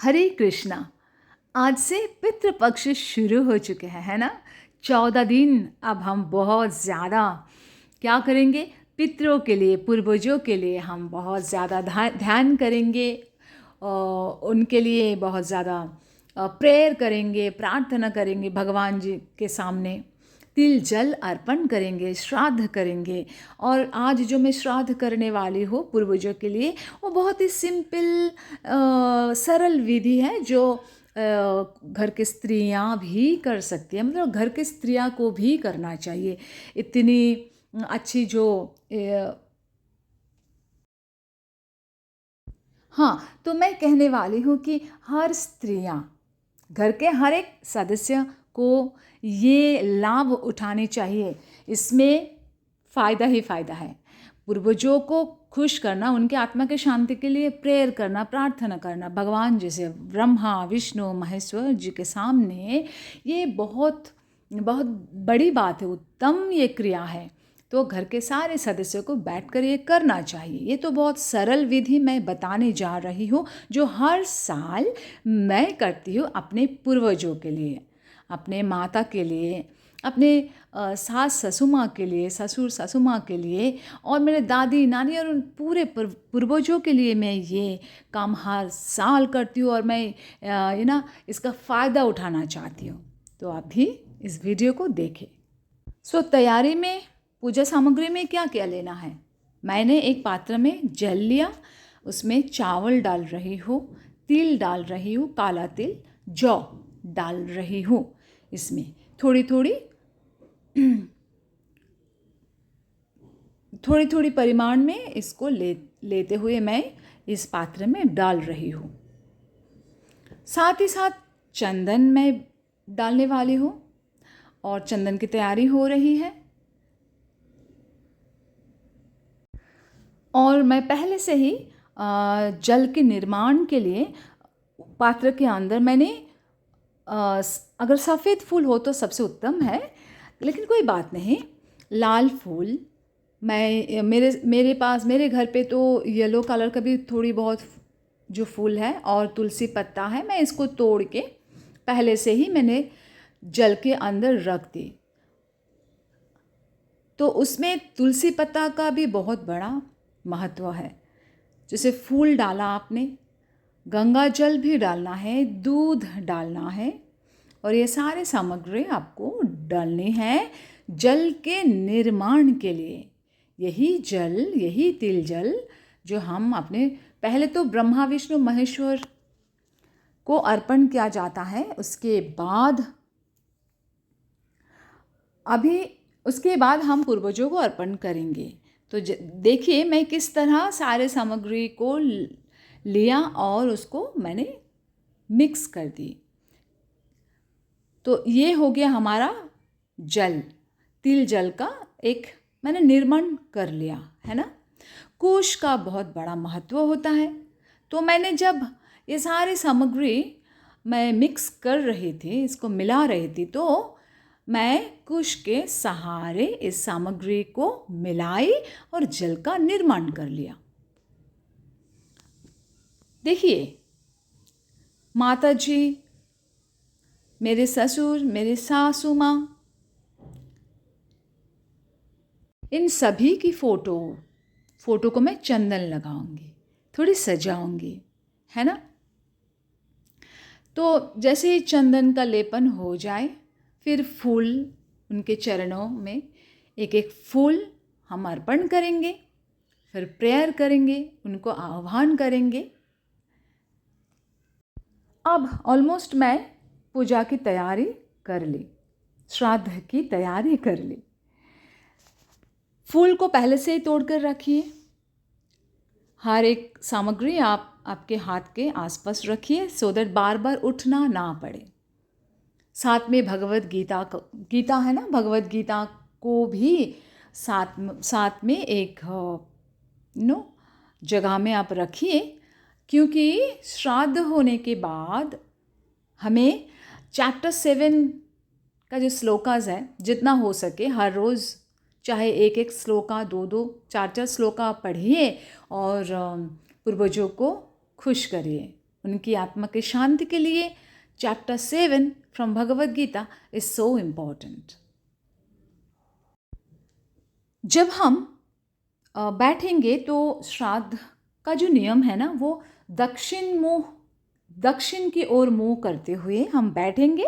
हरे कृष्णा। आज से पितृपक्ष शुरू हो चुके हैं, है ना। 14 दिन अब हम बहुत ज़्यादा क्या करेंगे, पितरों के लिए, पूर्वजों के लिए हम बहुत ज़्यादा ध्यान करेंगे और उनके लिए बहुत ज़्यादा प्रेयर करेंगे, प्रार्थना करेंगे भगवान जी के सामने। तिल जल अर्पण करेंगे, श्राद्ध करेंगे। और आज जो मैं श्राद्ध करने वाली हूँ पूर्वजों के लिए, वो बहुत ही सिंपल सरल विधि है जो घर की स्त्रियां भी कर सकती हैं। मतलब घर की स्त्रियां को भी करना चाहिए। इतनी अच्छी जो हाँ, तो मैं कहने वाली हूँ कि हर स्त्रियां, घर के हर एक सदस्य को ये लाभ उठाने चाहिए। इसमें फ़ायदा ही फ़ायदा है। पूर्वजों को खुश करना, उनके आत्मा की शांति के लिए प्रेयर करना, प्रार्थना करना भगवान जी से, ब्रह्मा विष्णु महेश्वर जी के सामने, ये बहुत बहुत बड़ी बात है, उत्तम ये क्रिया है। तो घर के सारे सदस्यों को बैठकर ये करना चाहिए। ये तो बहुत सरल विधि मैं बताने जा रही हूँ, जो हर साल मैं करती हूँ अपने पूर्वजों के लिए, अपने माता के लिए, अपने सास ससुर माँ के लिए, ससुर ससुर माँ के लिए, और मेरे दादी नानी और उन पूरे पूर्वजों के लिए मैं ये काम हर साल करती हूँ। और मैं इसका फ़ायदा उठाना चाहती हूँ। तो आप भी इस वीडियो को देखें। तैयारी में पूजा सामग्री में क्या क्या लेना है। मैंने एक पात्र में जल लिया, उसमें चावल डाल रही हूँ, तिल डाल रही हूँ, काला तिल, जौ डाल रही हूँ। इसमें थोड़ी थोड़ी परिमाण में इसको लेते हुए मैं इस पात्र में डाल रही हूँ। साथ ही साथ चंदन मैं डालने वाली हूँ और चंदन की तैयारी हो रही है। और मैं पहले से ही जल के निर्माण के लिए पात्र के अंदर मैंने अगर सफ़ेद फूल हो तो सबसे उत्तम है, लेकिन कोई बात नहीं, लाल फूल मैं मेरे पास, मेरे घर पे तो येलो कलर का भी थोड़ी बहुत जो फूल है और तुलसी पत्ता है, मैं इसको तोड़ के पहले से ही मैंने जल के अंदर रख दी। तो उसमें तुलसी पत्ता का भी बहुत बड़ा महत्व है। जैसे फूल डाला आपने, गंगा जल भी डालना है, दूध डालना है, और ये सारे सामग्री आपको डालनी है जल के निर्माण के लिए। यही जल, यही तिल जल जो हम अपने, पहले तो ब्रह्मा विष्णु महेश्वर को अर्पण किया जाता है, उसके बाद हम पूर्वजों को अर्पण करेंगे। तो देखिए मैं किस तरह सारे सामग्री को लिया और उसको मैंने मिक्स कर दी। तो ये हो गया हमारा जल, तिल जल का एक मैंने निर्माण कर लिया, है ना। कुश का बहुत बड़ा महत्व होता है। तो मैंने जब ये सारी सामग्री मैं मिक्स कर रही थी, इसको मिला रही थी, तो मैं कुश के सहारे इस सामग्री को मिलाई और जल का निर्माण कर लिया। देखिए, माता जी, मेरे ससुर, मेरे सासू माँ, इन सभी की फोटो को मैं चंदन लगाऊंगी, थोड़ी सजाऊंगी, है ना। तो जैसे ही चंदन का लेपन हो जाए, फिर फूल, उनके चरणों में एक एक फूल हम अर्पण करेंगे, फिर प्रेयर करेंगे, उनको आह्वान करेंगे। अब ऑलमोस्ट मैं पूजा की तैयारी कर ली, श्राद्ध की तैयारी कर ली। फूल को पहले से ही तोड़ कर रखिए। हर एक सामग्री आप आपके हाथ के आसपास रखिए, सो दैट बार बार उठना ना पड़े। साथ में भगवत गीता है ना, भगवत गीता को भी साथ में एक जगह में आप रखिए, क्योंकि श्राद्ध होने के बाद हमें चैप्टर 7 का जो श्लोकास है, जितना हो सके हर रोज़, चाहे एक एक श्लोका, 2-2, 4-4 श्लोका पढ़िए और पूर्वजों को खुश करिए, उनकी आत्मा की शांति के लिए chapter 7 from Bhagavad Gita is so important. जब हम बैठेंगे तो श्राद्ध का जो नियम है ना, वो दक्षिण की ओर मुंह करते हुए हम बैठेंगे।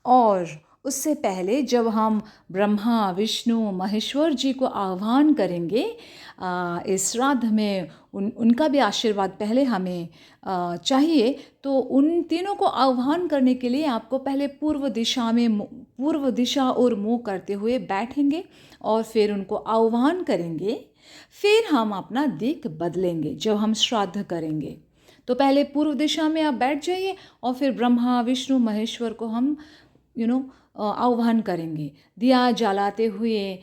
और उससे पहले जब हम ब्रह्मा विष्णु महेश्वर जी को आह्वान करेंगे इस श्राद्ध में, उनका भी आशीर्वाद पहले हमें चाहिए। तो उन तीनों को आह्वान करने के लिए आपको पहले पूर्व दिशा और मुँह करते हुए बैठेंगे और फिर उनको आह्वान करेंगे। फिर हम अपना दिक् बदलेंगे जब हम श्राद्ध करेंगे। तो पहले पूर्व दिशा में आप बैठ जाइए और फिर ब्रह्मा विष्णु महेश्वर को हम आह्वान करेंगे, दिया जलाते हुए,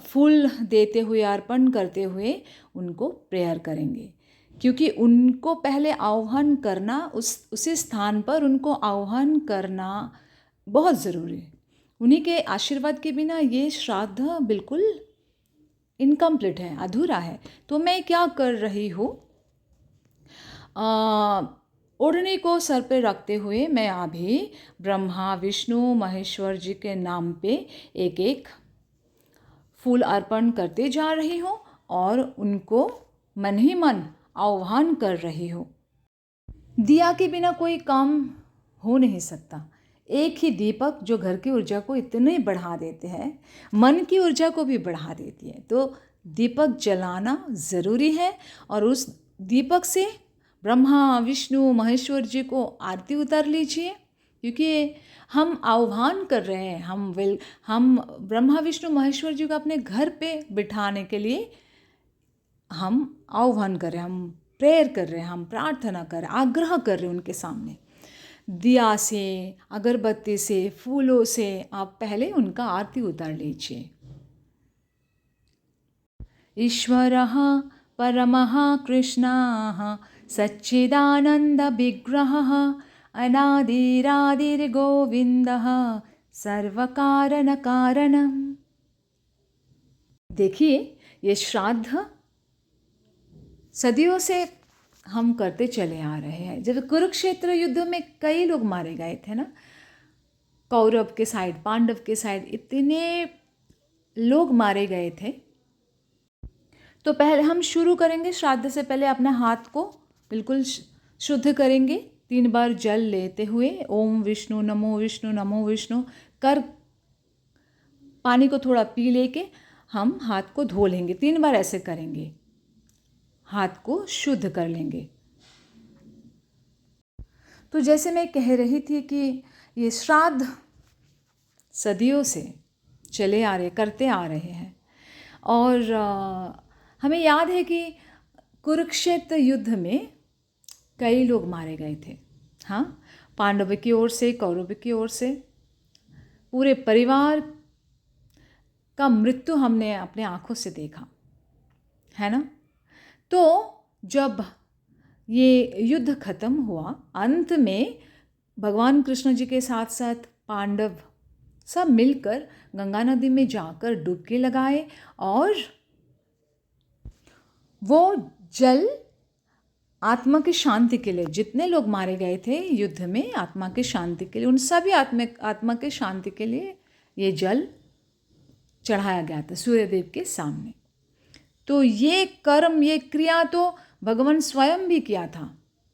फूल देते हुए, अर्पण करते हुए उनको प्रेयर करेंगे। क्योंकि उनको पहले आह्वान करना, उसी स्थान पर उनको आह्वान करना बहुत ज़रूरी है। उन्हीं के आशीर्वाद के बिना ये श्राद्ध बिल्कुल इनकम्प्लीट है, अधूरा है। तो मैं क्या कर रही हूँ, ओढ़नी को सर पे रखते हुए मैं अभी ब्रह्मा विष्णु महेश्वर जी के नाम पे एक एक फूल अर्पण करते जा रही हूँ और उनको मन ही मन आह्वान कर रही हूँ। दिया के बिना कोई काम हो नहीं सकता। एक ही दीपक जो घर की ऊर्जा को इतने बढ़ा देते हैं, मन की ऊर्जा को भी बढ़ा देती है। तो दीपक जलाना ज़रूरी है और उस दीपक से ब्रह्मा विष्णु महेश्वर जी को आरती उतार लीजिए। क्योंकि हम आह्वान कर रहे हैं, हम ब्रह्मा विष्णु महेश्वर जी को अपने घर पे बिठाने के लिए हम आह्वान कर रहे हैं, हम प्रेयर कर रहे हैं, हम प्रार्थना कर रहे हैं, आग्रह कर रहे हैं उनके सामने। दिया से, अगरबत्ती से, फूलों से आप पहले उनका आरती उतार लीजिए। ईश्वरः परमः कृष्णः सच्चिदानन्दविग्रहः अनादिरादिर्गोविन्दः सर्वकारणकारणम्। देखिए, ये श्राद्ध सदियों से हम करते चले आ रहे हैं। जब कुरुक्षेत्र युद्ध में कई लोग मारे गए थे ना, कौरव के साइड, पांडव के साइड, इतने लोग मारे गए थे। तो पहले हम शुरू करेंगे, श्राद्ध से पहले अपने हाथ को बिल्कुल शुद्ध करेंगे 3 बार जल लेते हुए ओम विष्णु नमो विष्णु कर पानी को थोड़ा पी लेके हम हाथ को धो लेंगे। 3 बार ऐसे करेंगे, हाथ को शुद्ध कर लेंगे। तो जैसे मैं कह रही थी कि ये श्राद्ध सदियों से करते आ रहे हैं। और हमें याद है कि कुरुक्षेत्र युद्ध में कई लोग मारे गए थे। हाँ, पांडव की ओर से, कौरव की ओर से पूरे परिवार का मृत्यु हमने अपने आँखों से देखा है ना। तो जब ये युद्ध खत्म हुआ, अंत में भगवान कृष्ण जी के साथ साथ पांडव सब मिलकर गंगा नदी में जाकर डुबकी लगाए और वो जल आत्मा की शांति के लिए, जितने लोग मारे गए थे युद्ध में आत्मा की शांति के लिए, उन सभी आत्मा की शांति के लिए ये जल चढ़ाया गया था सूर्यदेव के सामने। तो ये कर्म, ये क्रिया तो भगवान स्वयं भी किया था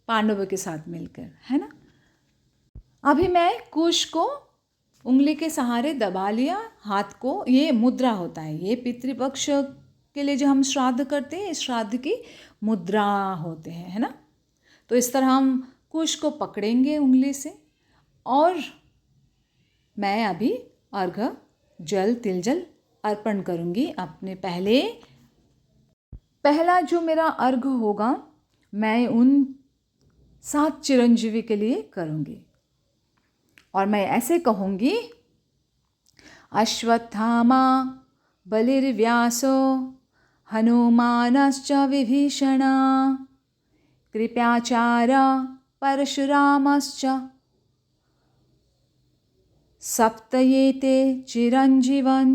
पांडवों के साथ मिलकर, है ना। अभी मैं कुश को उंगली के सहारे दबा लिया, हाथ को, ये मुद्रा होता है, ये पितृपक्ष के लिए जो हम श्राद्ध करते हैं, इस श्राद्ध की मुद्रा होते हैं, है ना। तो इस तरह हम कुश को पकड़ेंगे उंगली से और मैं अभी अर्घ्य जल तिल जल अर्पण करूँगी अपने पहला जो मेरा अर्घ्य होगा मैं उन 7 चिरंजीवी के लिए करूँगी। और मैं ऐसे कहूँगी, अश्वत्थामा बलिर्व्यासो हनुमानश्च विभीषणा कृपाचार्य परशुरामश्च सप्तयेते चिरंजीवन।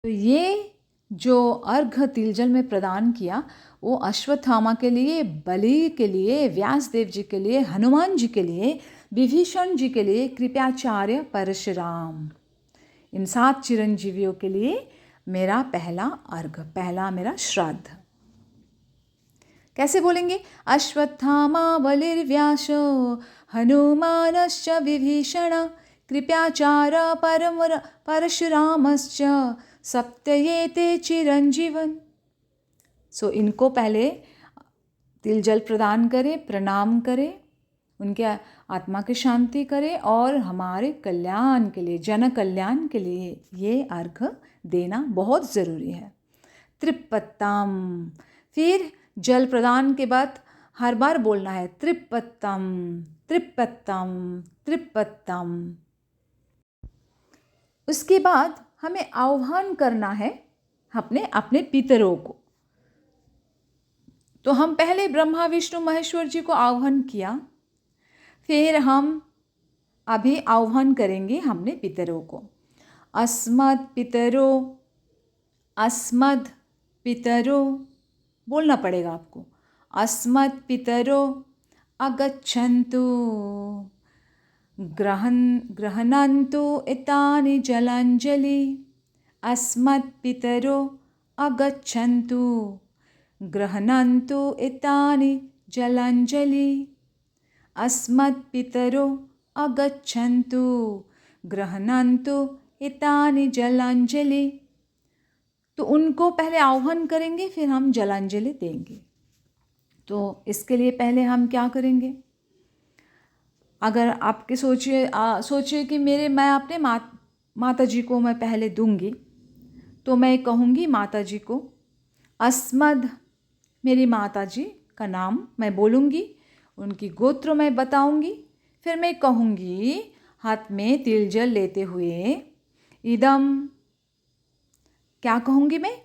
तो ये जो अर्घ तिलजल में प्रदान किया वो अश्वत्थामा के लिए, बलि के लिए, व्यासदेव जी के लिए, हनुमान जी के लिए, विभीषण जी के लिए, कृपाचार्य परशुराम, इन 7 चिरंजीवियों के लिए मेरा पहला अर्घ, पहला मेरा श्राद्ध। कैसे बोलेंगे? अश्वत्थामा बलिर्व्यासो हनुमानश्च विभीषण कृपाचार परशुरामश्च सप्तयेते चिरंजीवन। सो इनको पहले तिल जल प्रदान करें, प्रणाम करें, उनके आत्मा की शांति करें और हमारे कल्याण के लिए, जन कल्याण के लिए ये अर्घ देना बहुत ज़रूरी है। त्रिपत्तम, फिर जल प्रदान के बाद हर बार बोलना है त्रिपत्तम त्रिपत्तम त्रिपत्तम। उसके बाद हमें आह्वान करना है अपने अपने पितरों को। तो हम पहले ब्रह्मा विष्णु महेश्वर जी को आह्वान किया, फिर हम अभी आह्वान करेंगे हमने पितरों को। अस्मद् पितरो बोलना पड़ेगा आपको। अस्मद् पितरो अगच्छन्तु गृह्णन्तु एतानि जलाञ्जलि। अस्मद् पितरो अगच्छन्तु गृह्णन्तु एतानि जलाञ्जलि। अस्मद् पितरो अगच्छन्तु गृह्णन्तु एतानि जलाञ्जलि। तो उनको पहले आह्वान करेंगे, फिर हम जलांजलि देंगे। तो इसके लिए पहले हम क्या करेंगे? अगर आपके सोचिए कि मैं अपने माता जी को मैं पहले दूंगी, तो मैं कहूँगी माता जी को अस्मद, मेरी माता जी का नाम मैं बोलूँगी, उनकी गोत्र मैं बताऊँगी, फिर मैं कहूँगी हाथ में तिल जल लेते हुए इदम, क्या कहूँगी मैं?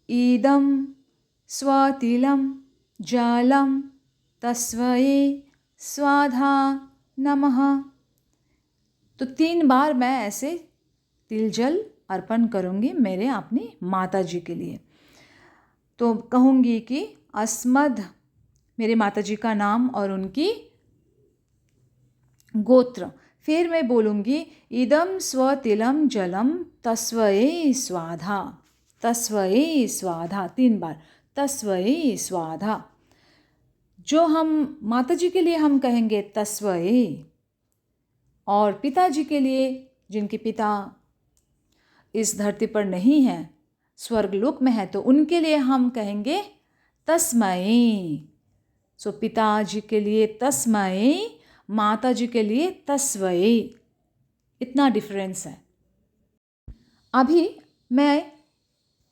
इदम स्वतिलम जलम तस्मै स्वाधा नमः। तो 3 बार मैं ऐसे तिल जल अर्पण करूँगी मेरे अपनी माता जी के लिए। तो कहूँगी कि अस्मद, मेरे माता जी का नाम और उनकी गोत्र। फिर मैं बोलूँगी इदम स्वतिलम जलम तस्मै स्वाधा, तस्मै स्वाधा, 3 बार तस्मै स्वाधा। जो हम माता जी के लिए हम कहेंगे तस्मै, और पिताजी के लिए, जिनके पिता इस धरती पर नहीं हैं, स्वर्गलोक में है, तो उनके लिए हम कहेंगे तस्मै। सो पिताजी के लिए तस्मै, माता जी के लिए तस्मै। इतना डिफरेंस है। अभी मैं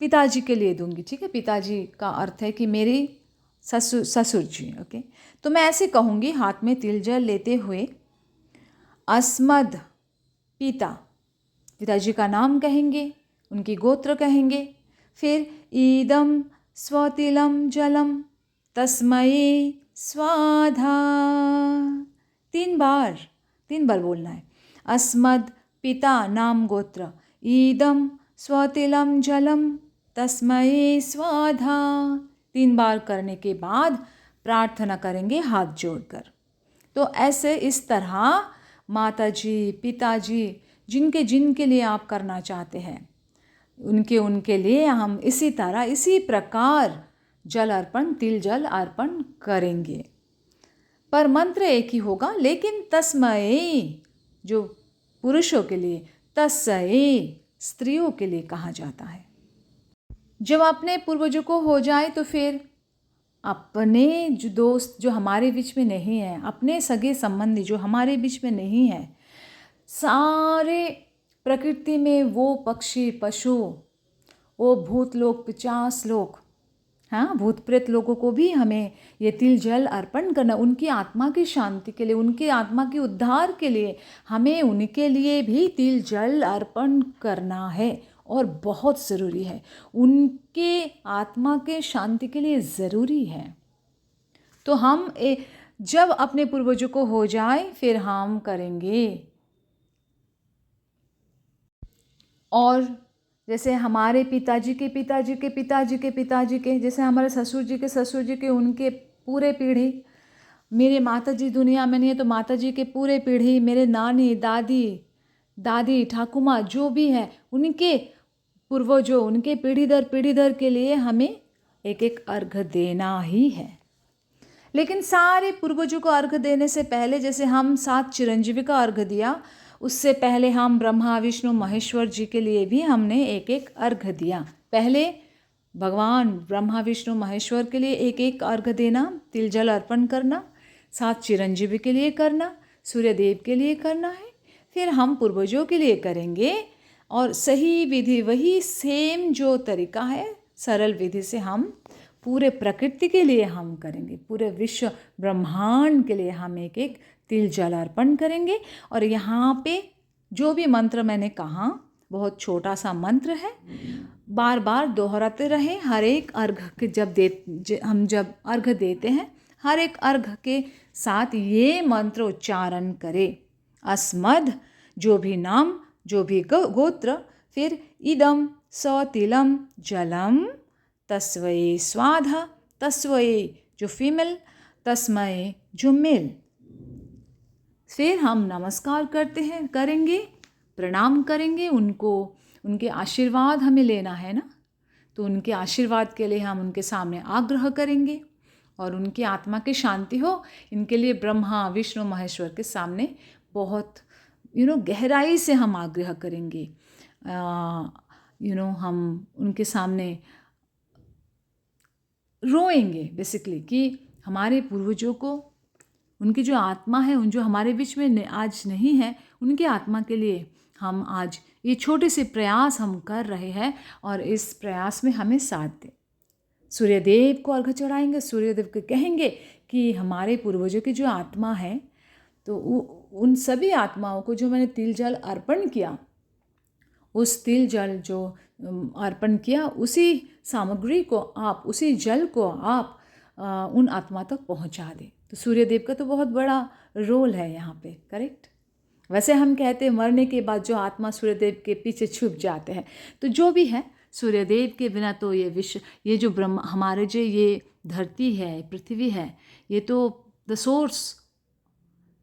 पिताजी के लिए दूंगी, ठीक है? पिताजी का अर्थ है कि मेरी ससुर जी, ओके? तो मैं ऐसे कहूँगी हाथ में तिल जल लेते हुए, अस्मद पिता, पिताजी का नाम कहेंगे, उनकी गोत्र कहेंगे, फिर ईदम स्वतिलम जलम तस्मै स्वाधा, 3 बार बोलना है। अस्मद पिता नाम गोत्र, ईदम स्वतिलम जलम तस्मै स्वाधा। 3 बार करने के बाद प्रार्थना करेंगे हाथ जोड़कर। तो ऐसे इस तरह माता जी, पिताजी, जिनके लिए आप करना चाहते हैं, उनके लिए हम इसी तरह, इसी प्रकार जल अर्पण, तिल जल अर्पण करेंगे। पर मंत्र एक ही होगा, लेकिन तस्मै जो पुरुषों के लिए, तस्मै स्त्रियों के लिए कहा जाता है। जब अपने पूर्वजों को हो जाए तो फिर अपने जो दोस्त जो हमारे बीच में नहीं है, अपने सगे संबंधी जो हमारे बीच में नहीं है, सारे प्रकृति में वो पक्षी पशु, वो भूत लोग 50 लोग, हाँ, भूत प्रेत लोगों को भी हमें ये तिल जल अर्पण करना, उनकी आत्मा की शांति के लिए, उनकी आत्मा के उद्धार के लिए हमें उनके लिए भी तिल जल अर्पण करना है और बहुत ज़रूरी है, उनके आत्मा के शांति के लिए ज़रूरी है। तो हम जब अपने पूर्वजों को हो जाए फिर हम करेंगे। और जैसे हमारे पिताजी के पिताजी के पिताजी के पिताजी के, जैसे हमारे ससुर जी के उनके पूरे पीढ़ी, मेरे माता जी दुनिया में नहीं है तो माता जी के पूरे पीढ़ी, मेरे नानी दादी दादी ठाकुमा जो भी है उनके पूर्वजों, उनके पीढ़ी दर के लिए हमें एक एक अर्घ देना ही है। लेकिन सारे पूर्वजों को अर्घ देने से पहले, जैसे हम 7 चिरंजीवी का अर्घ दिया, उससे पहले हम ब्रह्मा विष्णु महेश्वर जी के लिए भी हमने एक एक अर्घ दिया। पहले भगवान ब्रह्मा विष्णु महेश्वर के लिए एक एक अर्घ देना, तिल जल अर्पण करना, 7 चिरंजीवी के लिए करना, सूर्यदेव के लिए करना है, फिर हम पूर्वजों के लिए करेंगे। और सही विधि वही सेम जो तरीका है, सरल विधि से हम पूरे प्रकृति के लिए हम करेंगे, पूरे विश्व ब्रह्मांड के लिए हम एक एक तिल जल अर्पण करेंगे। और यहाँ पे जो भी मंत्र मैंने कहा, बहुत छोटा सा मंत्र है, बार बार दोहराते रहे। हर एक अर्घ के हम जब अर्घ देते हैं, हर एक अर्घ के साथ ये मंत्र उच्चारण करें। अस्मद, जो भी नाम, जो भी गोत्र, फिर इदम स तिलम जलम तस्वये स्वाधा, तस्वये जो फीमेल, तस्मय जो मेल। फिर हम नमस्कार करेंगे, प्रणाम करेंगे उनको, उनके आशीर्वाद हमें लेना है ना, तो उनके आशीर्वाद के लिए हम उनके सामने आग्रह करेंगे और उनकी आत्मा की शांति हो, इनके लिए ब्रह्मा विष्णु महेश्वर के सामने बहुत गहराई से हम आग्रह करेंगे। हम उनके सामने रोएंगे बेसिकली कि हमारे पूर्वजों को, उनकी जो आत्मा है, उन जो हमारे बीच में आज नहीं है, उनकी आत्मा के लिए हम आज ये छोटे से प्रयास हम कर रहे हैं और इस प्रयास में हमें साथ दें। सूर्यदेव को अर्घ चढ़ाएंगे, सूर्यदेव को कहेंगे कि हमारे पूर्वजों की जो आत्मा है, तो उन सभी आत्माओं को जो मैंने तिल जल अर्पण किया, उस तिल जल जो अर्पण किया, उसी सामग्री को आप, उसी जल को आप उन आत्मा तक पहुंचा दें। तो सूर्यदेव का तो बहुत बड़ा रोल है यहाँ पे, करेक्ट। वैसे हम कहते हैं मरने के बाद जो आत्मा सूर्यदेव के पीछे छुप जाते हैं, तो जो भी है सूर्यदेव के बिना तो ये विश्व, ये जो ब्रह्म, हमारे जो ये धरती है, पृथ्वी है, ये तो द सोर्स,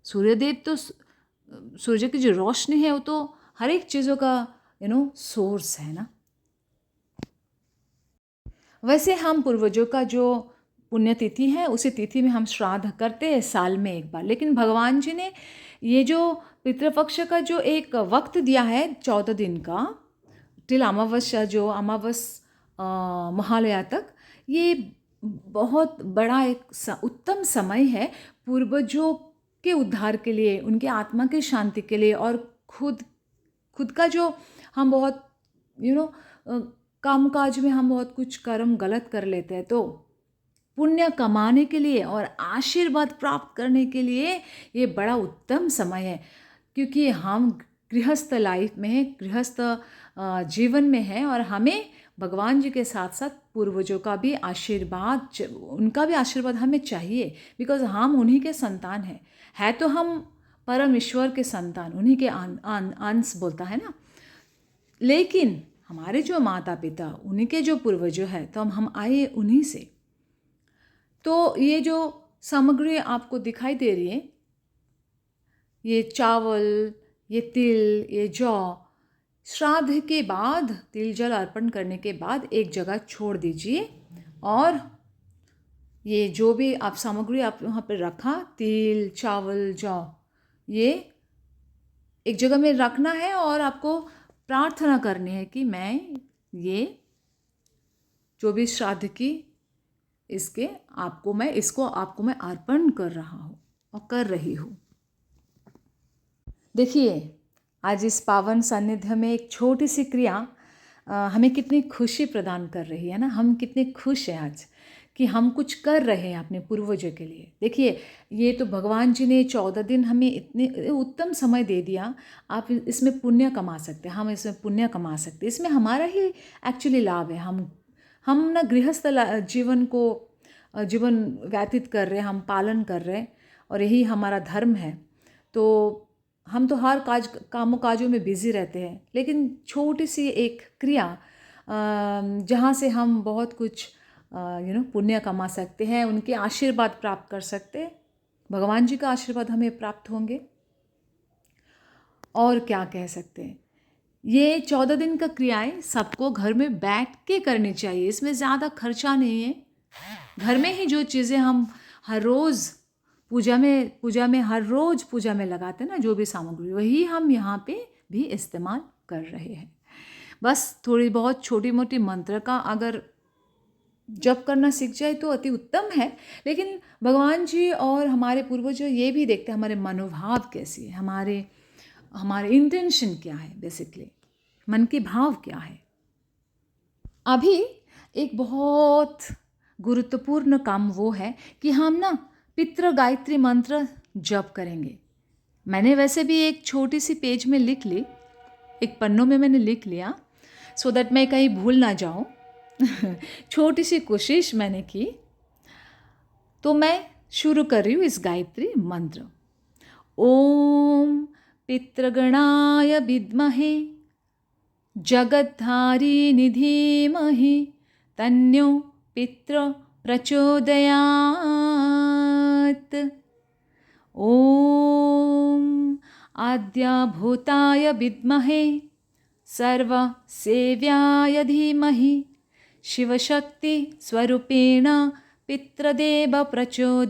सूर्यदेव तो सूर्य की जो रोशनी है वो तो हर एक चीज़ों का सोर्स है ना। वैसे हम पूर्वजों का जो पुण्यतिथि है, उसी तिथि में हम श्राद्ध करते हैं साल में एक बार। लेकिन भगवान जी ने ये जो पितृपक्ष का जो एक वक्त दिया है 14 दिन का, टिल अमावस्या, जो अमावस महालया तक, ये बहुत बड़ा एक उत्तम समय है पूर्वजों के उद्धार के लिए, उनके आत्मा की शांति के लिए, और खुद का जो हम बहुत कामकाज में हम बहुत कुछ कर्म गलत कर लेते हैं, तो पुण्य कमाने के लिए और आशीर्वाद प्राप्त करने के लिए ये बड़ा उत्तम समय है। क्योंकि हम गृहस्थ लाइफ में हैं, गृहस्थ जीवन में हैं, और हमें भगवान जी के साथ साथ पूर्वजों का भी आशीर्वाद, उनका भी आशीर्वाद हमें चाहिए, बिकॉज हम उन्हीं के संतान हैं। है तो हम परम ईश्वर के संतान, उन्हीं के अंश बोलता है ना। लेकिन हमारे जो माता पिता, उन्हीं के जो पूर्वजों हैं, तो हम आए उन्हीं से। तो ये जो सामग्री आपको दिखाई दे रही है, ये चावल, ये तिल, ये जौ, श्राद्ध के बाद, तिल जल अर्पण करने के बाद एक जगह छोड़ दीजिए, और ये जो भी आप सामग्री आप वहाँ पर रखा, तिल, चावल, जौ, ये एक जगह में रखना है, और आपको प्रार्थना करनी है कि मैं ये जो भी श्राद्ध की, आपको मैं अर्पण कर रहा हूँ और कर रही हूँ। देखिए, आज इस पावन सानिध्य में एक छोटी सी क्रिया हमें कितनी खुशी प्रदान कर रही है ना। हम कितने खुश हैं आज कि हम कुछ कर रहे हैं अपने पूर्वजों के लिए। देखिए, ये तो भगवान जी ने 14 दिन हमें इतने उत्तम समय दे दिया। आप इसमें पुण्य कमा सकते हैं, हम इसमें पुण्य कमा सकते हैं, इसमें हमारा ही एक्चुअली लाभ है। हम ना गृहस्थ जीवन व्यतीत कर रहे हैं, हम पालन कर रहे हैं, और यही हमारा धर्म है। तो हम तो हर कामों काजों में बिज़ी रहते हैं, लेकिन छोटी सी एक क्रिया जहाँ से हम बहुत कुछ पुण्य कमा सकते हैं, उनके आशीर्वाद प्राप्त कर सकते हैं, भगवान जी का आशीर्वाद हमें प्राप्त होंगे। और क्या कह सकते हैं, ये 14 दिन का क्रियाएं सबको घर में बैठ के करनी चाहिए, इसमें ज़्यादा खर्चा नहीं है। घर में ही जो चीज़ें हम हर रोज़ पूजा में हर रोज़ पूजा में लगाते हैं ना, जो भी सामग्री, वही हम यहाँ पे भी इस्तेमाल कर रहे हैं। बस थोड़ी बहुत छोटी मोटी मंत्र का अगर जप करना सीख जाए तो अति उत्तम है। लेकिन भगवान जी और हमारे पूर्वज ये भी देखते हैं हमारे मनोभाव कैसी है, हमारे इंटेंशन क्या है, बेसिकली मन के भाव क्या है। अभी एक बहुत गुरुत्वपूर्ण काम वो है कि हम ना पितृ गायत्री मंत्र जप करेंगे। मैंने वैसे भी एक छोटी सी पेज में लिख ली, एक पन्नों में मैंने लिख लिया, सो दैट मैं कहीं भूल ना जाऊं। छोटी सी कोशिश मैंने की, तो मैं शुरू कर रही हूँ इस गायत्री मंत्र। ओम पितृगणाय विद्महे जगद्धारिणी धीमहि तन्नो पितृ प्रचोदयात्। ओम आद्यभूताय विद्महे सर्वसेव्याय धीमहि शिवशक्ति स्वरूपेण पितृदेव प्रचोदयात्।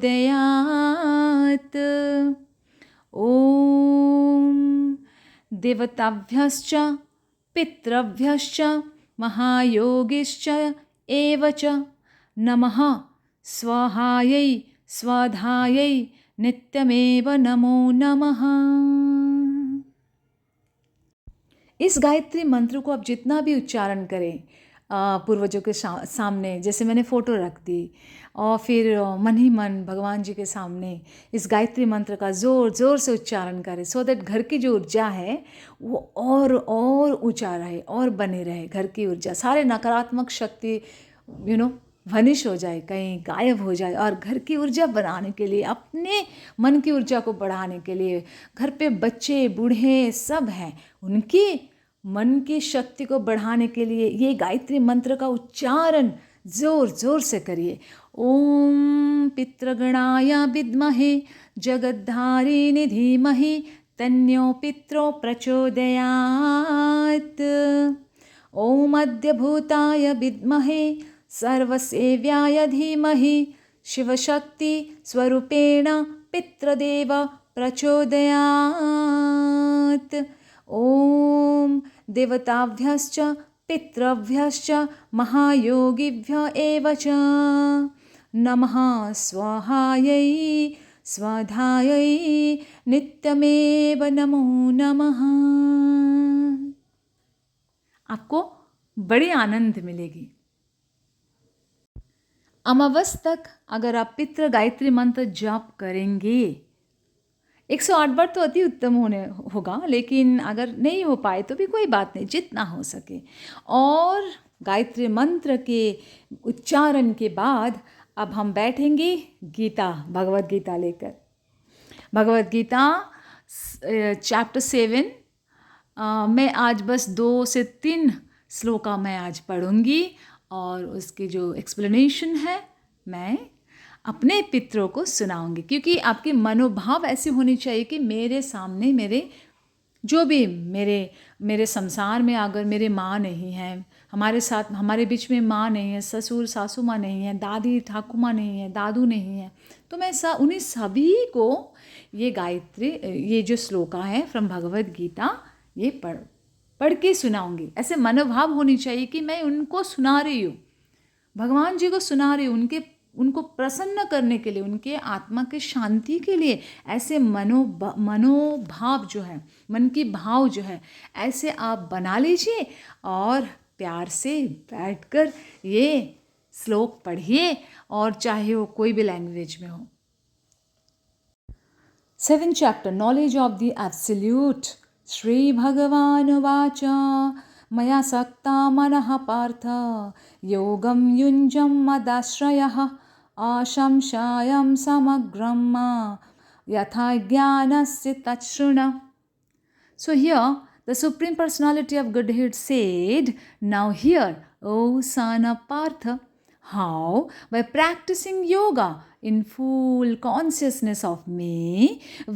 ओम देवताभ्यश्च पितृभ्यश्च महायोगिश्च एव च नमः स्वाहायै स्वाधायै नित्यमेव नमो नमः। इस गायत्री मंत्र को आप जितना भी उच्चारण करें पूर्वजों के सामने, जैसे मैंने फ़ोटो रख दी, और फिर मन ही मन भगवान जी के सामने इस गायत्री मंत्र का ज़ोर ज़ोर से उच्चारण करें, सो दैट घर की जो ऊर्जा है वो और ऊंचा रहे और बने रहे। घर की ऊर्जा, सारे नकारात्मक शक्ति भनिश हो जाए, कहीं गायब हो जाए, और घर की ऊर्जा बनाने के लिए, अपने मन की ऊर्जा को बढ़ाने के लिए, घर पे बच्चे बूढ़े सब हैं, उनकी मन की शक्ति को बढ़ाने के लिए ये गायत्री मंत्र का उच्चारण जोर जोर से करिए। ओम पितृगणाय विद्महे जगद्धारिणी धीमहि तन्नो पितरो प्रचोदयात्। ओम आद्यभूताय विद्महे सर्वसेव्याय धीमहि शिवशक्ति स्वरूपेण पितृदेव प्रचोदयात्। ओम देवताभ्यश्च पितृभ्यश्च महायोगिभ्य एव च नमः स्वाहायै स्वाधायै नित्यमेव नमो नमः। आपको बड़ी आनंद मिलेगी। अमावस तक अगर आप पितृ गायत्री मंत्र जाप करेंगे, 108 बार तो अति उत्तम होगा, लेकिन अगर नहीं हो पाए तो भी कोई बात नहीं, जितना हो सके। और गायत्री मंत्र के उच्चारण के बाद अब हम बैठेंगे भगवद गीता लेकर। भगवद गीता चैप्टर 7 मैं आज बस 2 से 3 श्लोका मैं आज पढ़ूंगी, और उसकी जो एक्सप्लेनेशन है मैं अपने पितरों को सुनाऊंगी। क्योंकि आपके मनोभाव ऐसे होने चाहिए कि मेरे सामने मेरे संसार में अगर मेरे माँ नहीं है, हमारे बीच में माँ नहीं है, ससुर सासू माँ नहीं है, दादी ठाकुर माँ नहीं है, दादू नहीं है, तो मैं उन्हें सभी को ये जो श्लोका है फ्रॉम भगवद गीता ये पढ़ के सुनाऊंगी। ऐसे मनोभाव होनी चाहिए कि मैं उनको सुना रही हूँ, भगवान जी को सुना रही हूँ, उनको प्रसन्न करने के लिए, उनके आत्मा के शांति के लिए। ऐसे मनोभाव जो है, मन की भाव जो है, ऐसे आप बना लीजिए और प्यार से बैठकर ये श्लोक पढ़िए, और चाहे वो कोई भी लैंग्वेज में हो। 7th chapter, Knowledge of the Absolute। Shri भगवान वाच मया सक्ता मनः पार्थ योगं युञ्जं मदाश्रयः आशंसायं समग्रं यथा ज्ञानस्य तच्छृण। So here, the Supreme Personality of Godhead said, "Now hear, O son of Partha, how by practicing yoga in full consciousness of me,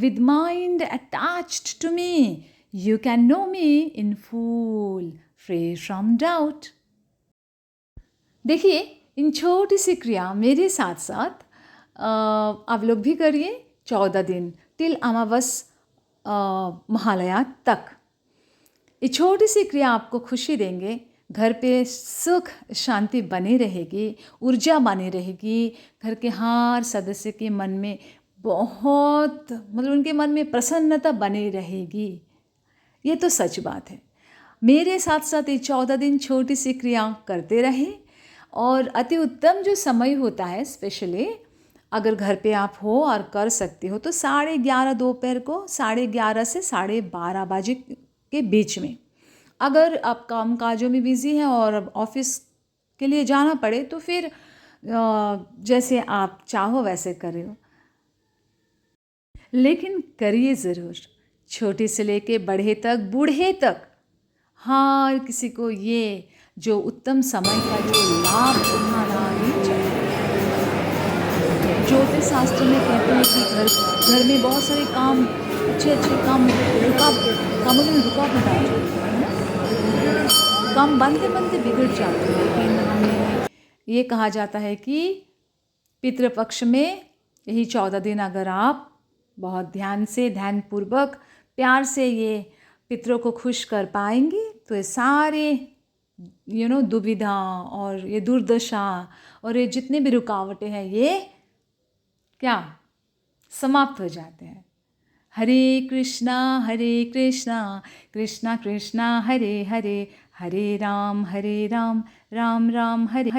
with mind attached to me, you can know me in full, free from doubt." देखिए, इन छोटी सी क्रिया मेरे साथ साथ आप लोग भी करिए 14 दिन टिल अमावस महालया तक। ये छोटी सी क्रिया आपको खुशी देंगे, घर पे सुख शांति बनी रहेगी, ऊर्जा बनी रहेगी, घर के हर सदस्य के मन में बहुत मतलब उनके मन में प्रसन्नता बनी रहेगी। ये तो सच बात है। मेरे साथ साथ ये 14 दिन छोटी सी क्रिया करते रहे और अति उत्तम जो समय होता है, स्पेशली अगर घर पे आप हो और कर सकते हो तो 11:30 दोपहर को 11:30 से 12:30 बजे के बीच में। अगर आप काम काजों में बिज़ी हैं और ऑफिस के लिए जाना पड़े तो फिर जैसे आप चाहो वैसे करें, लेकिन करिए ज़रूर। छोटे से लेके बड़े तक, बूढ़े तक, हर किसी को ये जो उत्तम समय का जो लाभ उठाना ही चाहिए। ज्योतिष शास्त्र में कहते हैं कि घर में बहुत सारे काम, अच्छे काम कामों में रुकावट आ जाती है ना, काम बनते बनते बिगड़ जाते हैं। लेकिन हमें ये कहा जाता है कि पितृपक्ष में यही 14 दिन अगर आप बहुत ध्यान से, ध्यानपूर्वक, प्यार से ये पितरों को खुश कर पाएंगे तो ये सारे दुविधा और ये दुर्दशा और ये जितने भी रुकावटें हैं ये क्या समाप्त हो जाते हैं। हरे कृष्णा कृष्णा कृष्णा हरे हरे, हरे राम राम राम हरे हरे।